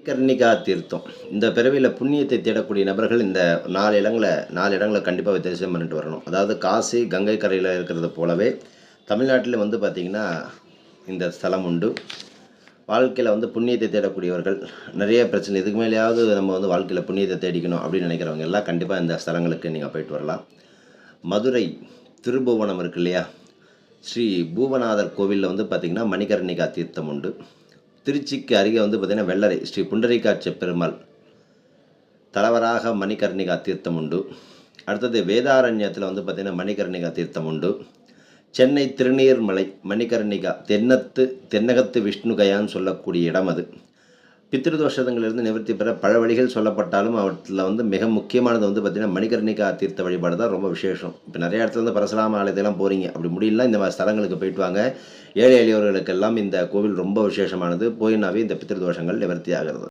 கர்ணிகா தீர்த்தம். இந்த பிறவியில புண்ணியத்தை தேடக்கூடிய நபர்கள் இந்த 4 இடங்கள கண்டிப்பா தரிசனம் பண்ணிட்டு வரணும். அதாவது காசி, கங்கை கரையில இருக்கிறது போலவே, தமிழ்நாட்டில வந்து பார்த்தீங்கன்னா, இந்த ஸ்தலம் உண்டு. வாழ்க்கையில வந்து புண்ணியத்தை தேடக்கூடியவர்கள், நெறைய பிரச்சனை இதுக்கு மேலயாவது நம்ம வந்து வாழ்க்கையில புண்ணியத்த தேடிக்கணும் அப்படின்னு நினைக்கிறவங்க எல்லாம் கண்டிப்பா இந்த ஸ்தலங்களுக்கு நீங்க போயிட்டு வரலாம். மதுரை திருபுவனம் இருக்கு இல்லையா? ஸ்ரீ பூவநாதர் கோவில்ல வந்து பார்த்தீங்கன்னா, மணிகர்ணிகா தீர்த்தம் உண்டு. திருச்சிக்கு அருகே வந்து பார்த்தீங்கன்னா, வெள்ளரை ஸ்ரீ புண்டரீகாட்ச பெருமாள் தலவராக மணிகர்ணிகா தீர்த்தம் உண்டு. அடுத்தது வேதாரண்யத்தில் வந்து பார்த்தீங்கன்னா, மணிகர்ணிகா தீர்த்தம் உண்டு. சென்னை திருநீர்மலை மணிகர்ணிகா தென்னகத்து விஷ்ணுகயான்னு சொல்லக்கூடிய இடம் அது. பித்ருதோஷங்களிலிருந்து நிவர்த்தி பெற பல வழிகள் சொல்லப்பட்டாலும் அவற்றில் வந்து மிக முக்கியமானது வந்து பார்த்திங்கன்னா மணிகர்ணிகா தீர்த்த வழிபாடு தான் ரொம்ப விசேஷம். இப்போ நிறைய இடத்துல வந்து பரசுராம ஆலயத்தெல்லாம் போகிறீங்க, அப்படி முடியலனா இந்த மாதிரி ஸ்தலங்களுக்கு போயிட்டு வாங்க. ஏழை எளியவர்களுக்கெல்லாம் இந்த கோவில் ரொம்ப விசேஷமானது. போயினாவே இந்த பித்ருதோஷங்கள் நிவர்த்தி ஆகிறது.